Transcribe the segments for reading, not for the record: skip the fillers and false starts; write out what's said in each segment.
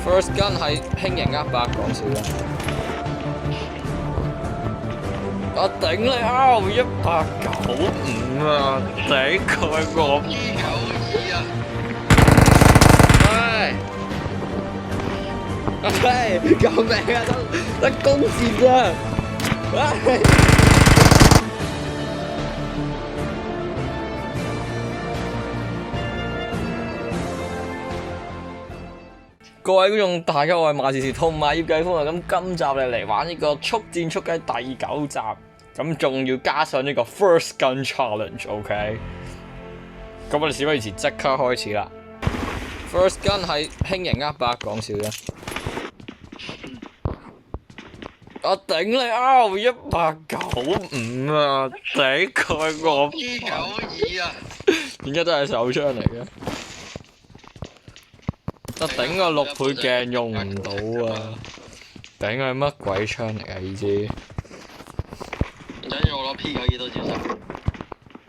First gun 係輕型100，講笑啦。我頂你 R195啊！頂佢個P92啊！喂，救命啊！得弓箭咋？喂！各位觀眾，大家好，我係馬時時同埋葉繼歡啊！咁今集嚟玩呢個速戰速雞第9集，咁仲要加上呢個 First Gun Challenge，OK？咁我哋事不宜遲，即刻開始啦！First Gun 係輕型100，講笑啫。我頂你 R195啊！頂佢個 P92啊！點解都係手槍嚟嘅？我頂個6倍鏡用唔到啊！頂係乜鬼槍嚟啊？呢支？唔緊要，我攞 P92都接受。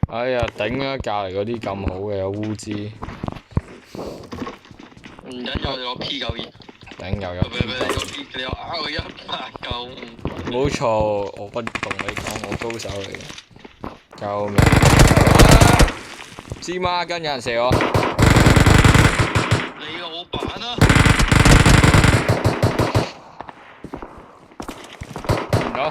哎呀，頂啊！隔離嗰啲咁好嘅有烏茲。唔緊要，我攞 P92。頂又有。你有 R195。冇錯，我不同你講，我高手嚟嘅。救命！芝麻跟有人射我。你老闆啊！唔到。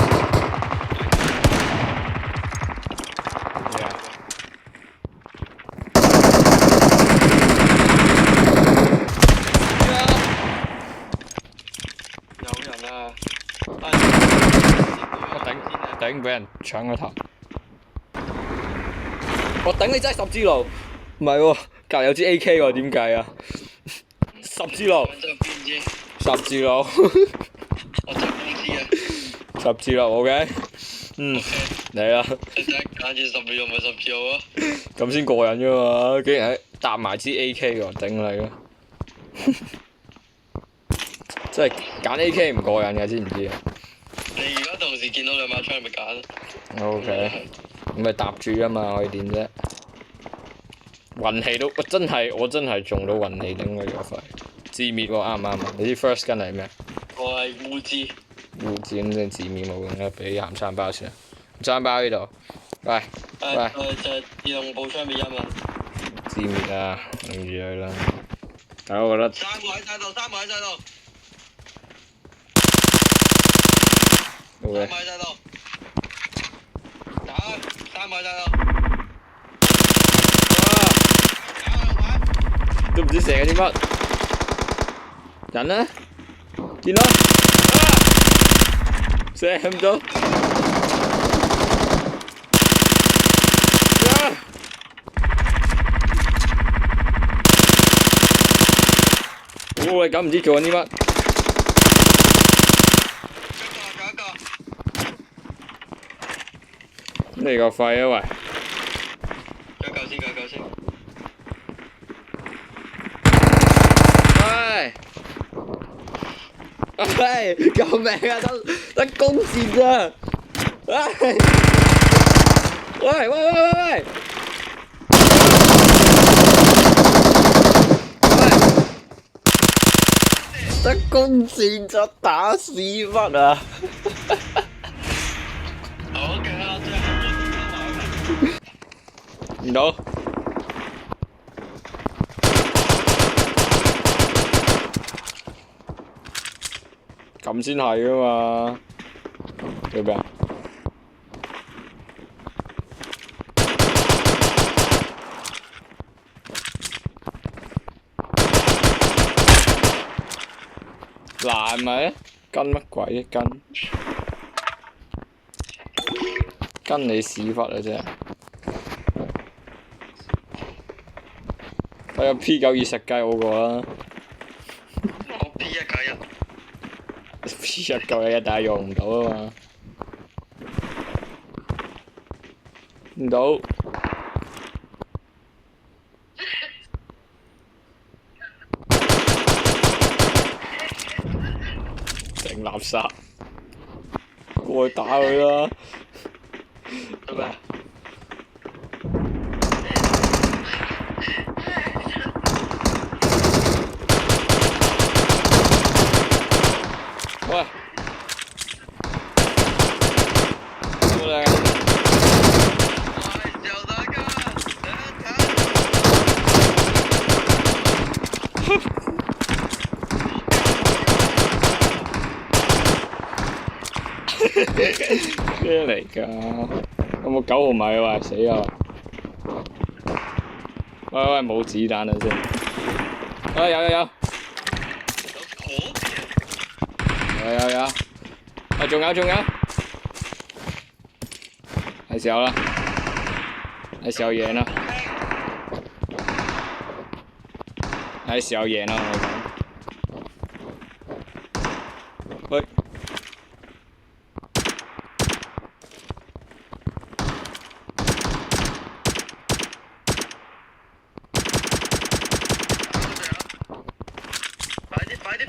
頂俾人搶個頭，我頂你真係10支路，唔係喎，隔離有支 AK 喎，點計啊？10支路，10支路，我執公司啊！10支路 ，OK， 嚟啦！你睇揀住10秒用咪10票啊！咁先過癮㗎嘛，竟然搭埋支 AK 喎，頂你啦！真係揀 AK 唔過癮嘅，知唔知啊？你而家同時見到兩把槍，咪揀 OK， 咁咪搭住啊嘛，可以點啫？運氣都，我真係中到運氣頂佢個肺，自滅喎，啱唔啱啊？你知 first gun 係咩？我係烏茲。烏茲咁即係自滅冇用啦，俾鹹餐包先。鹹餐包呢度，喂。就係自動步槍俾1蚊。自滅啊，諗住佢啦。但係我覺得。3個喺晒度，3個喺晒度。3個喺晒度。打，3個喺晒度。都唔知射緊啲乜。人呢？見到？射唔到。喂，咁唔知做緊啲乜？你個肺啊喂！救救先！喂！救命啊！得弓箭咋？喂！得弓箭就打屎忽啊！好嘅啦，真係唔到。咁先係噶嘛？要咩啊？嗱咪？跟乜鬼啫？跟你屎忽啊！真係。我有 P92食雞好過啦。我 P191。P191但係用唔到啊嘛。唔到。整垃圾。過去打佢啦。拜拜。咩嚟㗎？有冇9毫米啊？喂，死啊！喂，冇子彈啦先。啊，有。有有。啊，仲有。係時候啦，係時候贏啦，係時候贏啦，我講。喂，快啲！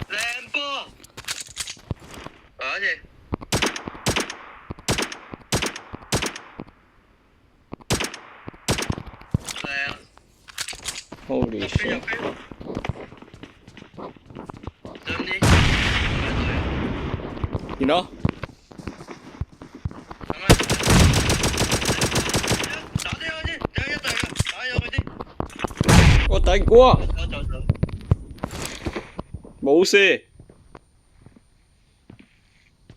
靚波！Holy shit！見到？我頂過，冇事。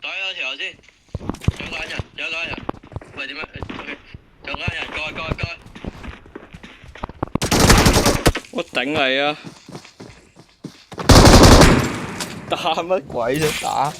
打有條先，有個人，喂點樣？有個人過。我頂你啊！打乜鬼啫打？